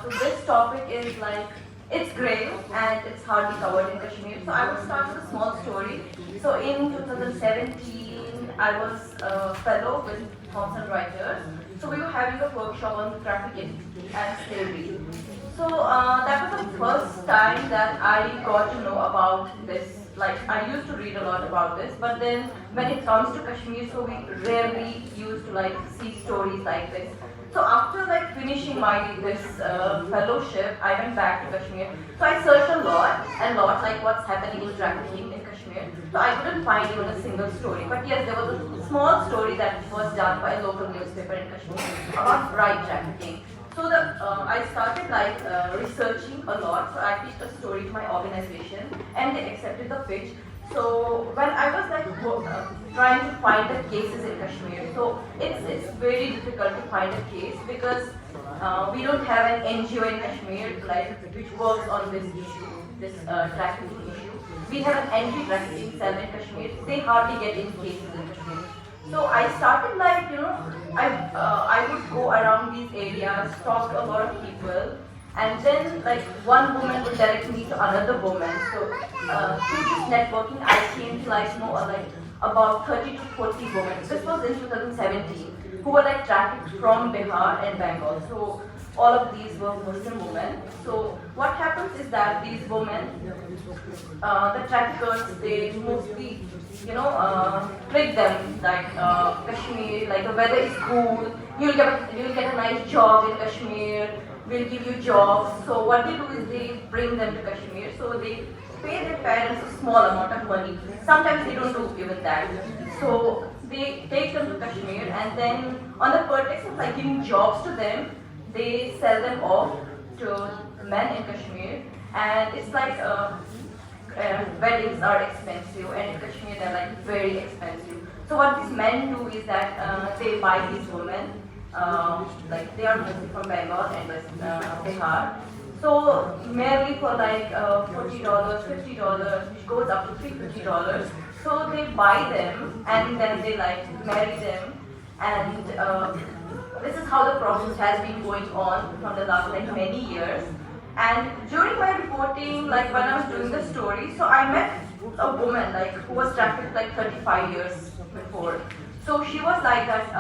so this topic is like, it's grave and it's hardly covered in Kashmir. So I will start with a small story. So in 2017, I was a fellow with Thomson Reuters. So we were having a workshop on trafficking and slavery. So that was the first time that I got to know about this. Like, I used to read a lot about this, but then when it comes to Kashmir, so we rarely used to like see stories like this. So after like finishing my this fellowship, I went back to Kashmir. So I searched a lot like what's happening in trafficking in Kashmir. So I couldn't find even a single story. But yes, there was a small story that was done by a local newspaper in Kashmir about bride trafficking. So I started like researching a lot. So I pitched a story to my organization, and they accepted the pitch. So when I was like trying to find the cases in Kashmir, so it's very difficult to find a case because we don't have an NGO in Kashmir like which works on this issue, this trafficking issue. We have an anti-trafficking cell in Kashmir. They hardly get any cases in Kashmir. So I started like I would go around these areas, talk to a lot of people. And then, like, one woman would direct me to another woman. So, through this networking, I came to like know like about 30 to 40 women. This was in 2017, who were like trafficked from Bihar and Bengal. So, all of these were Muslim women. So, what happens is that these women, the traffickers, they mostly, trick them like Kashmir, like the weather is cool. You'll get a nice job in Kashmir. Will give you jobs. So what they do is they bring them to Kashmir. So they pay their parents a small amount of money. Sometimes they don't do even that. So they take them to Kashmir, and then on the pretext of like giving jobs to them, they sell them off to men in Kashmir. And it's like weddings are expensive, and in Kashmir they're like very expensive. So what these men do is that they buy these women. Like they are mostly from Bengal and Bihar. So merely for like $40, $50, which goes up to $350. So they buy them and then they like marry them, and this is how the process has been going on from the last like many years. And during my reporting, like when I was doing the story, so I met a woman like who was trafficked like 35 years before. So she was like that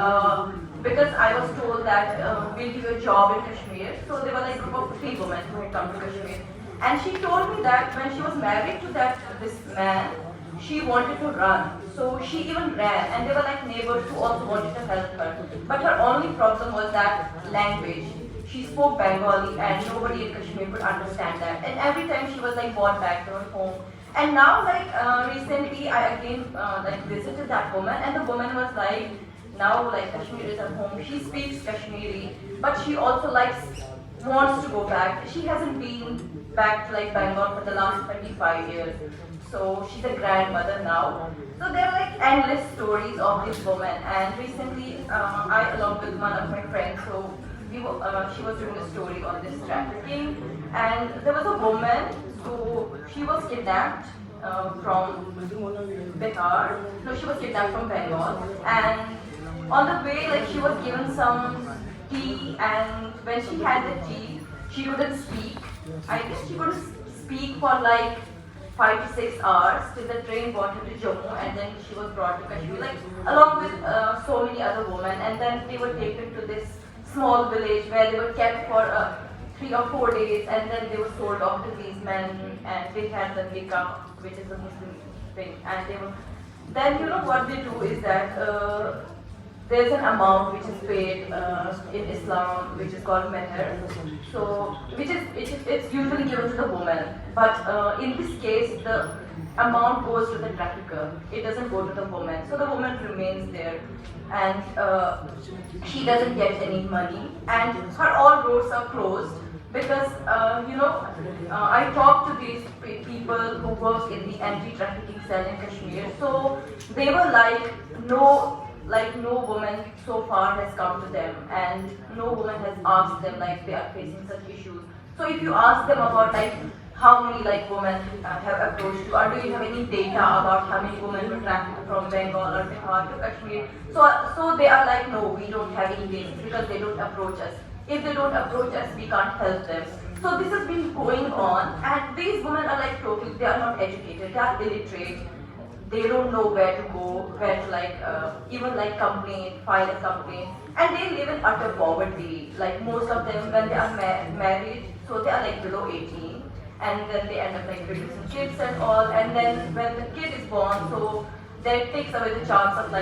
because I was told that we'll give you a job in Kashmir. So there were like a group of 3 women who had come to Kashmir. And she told me that when she was married to this man, she wanted to run. So she even ran, and there were like neighbors who also wanted to help her. But her only problem was that language. She spoke Bengali and nobody in Kashmir could understand that. And every time she was like brought back to her home. And now like recently I again like visited that woman, and the woman was like, now like Kashmir is her home. She speaks Kashmiri, but she also wants to go back. She hasn't been back to like Bengal for the last 25 years. So she's a grandmother now. So there are like endless stories of this woman. And recently I along with one of my friends, so she was doing a story on this trafficking, and there was a woman who she was kidnapped from Bihar. No, she was kidnapped from Bengal, and on the way, like she was given some tea, and when she had the tea, she couldn't speak. I guess she couldn't speak for like 5 to 6 hours till the train got her to Jammu, and then she was brought to Kashmir, like along with so many other women, and then they were taken to this small village where they were kept for 3 or 4 days, and then they were sold off to these men, and they had the nikah, which is a Muslim thing, and they were. Then what they do is that there's an amount which is paid in Islam, which is called meher. So it's usually given to the woman, but in this case the amount goes to the trafficker. It doesn't go to the woman. So the woman remains there, and she doesn't get any money, and her all roads are closed because I talked to these people who work in the anti-trafficking cell in Kashmir. So they were like, no woman so far has come to them, and no woman has asked them like they are facing such issues. So if you ask them about like how many like women have approached you, or do you have any data about how many women were trafficked from Bengal or Bihar to Kashmir? So they are like, no, we don't have any data because they don't approach us. if they don't approach us, we can't help them. So this has been going on, and these women are like totally, they are not educated, they are illiterate, they don't know where to go, where to even like complain, file a complaint, and they live in utter poverty. Like most of them, when they are married, so they are like below 18, and then they end up like producing kids and all, and then when the kid is born, so that takes away the chance of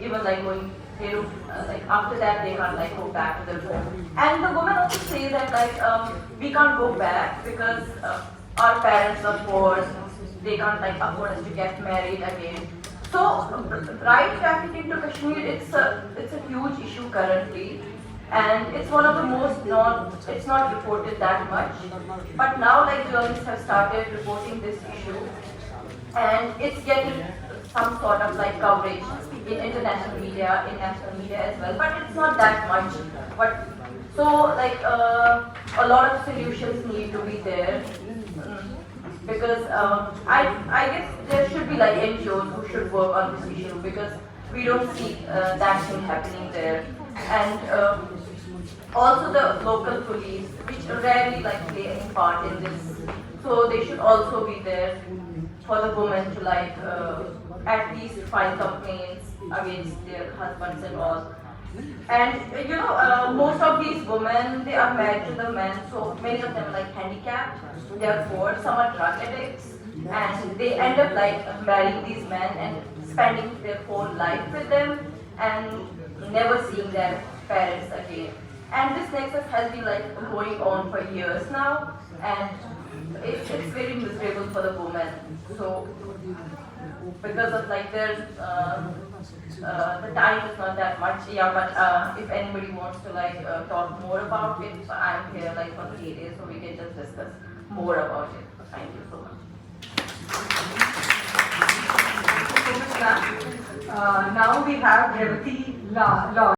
even like going. They don't like after that they can't like go back to their home. And the woman also says that we can't go back because our parents are poor, they can't like afford us to get married again. So right trafficking to Kashmir, it's a huge issue currently, and it's one of the most it's not reported that much, but now like journalists have started reporting this issue, and it's getting some sort of like coverage in international media, in national media as well, but it's not that much. But so a lot of solutions need to be there. Because I guess there should be like NGOs who should work on this issue, because we don't see that thing happening there. And also the local police, which rarely like play any part in this, so they should also be there for the women to at least file complaints against their husbands and all. And most of these women, they are married to the men, so many of them are like handicapped, they are poor, some are drug addicts, and they end up like marrying these men and spending their whole life with them and never seeing their parents again. And this nexus has been like going on for years now, and it's very miserable for the women. So because of like their the time is not that much, yeah, but if anybody wants to talk more about it, I'm here like for 3 days, so we can just discuss more about it. Thank you so much. Thank you so much, ma'am. Now we have Revati Law.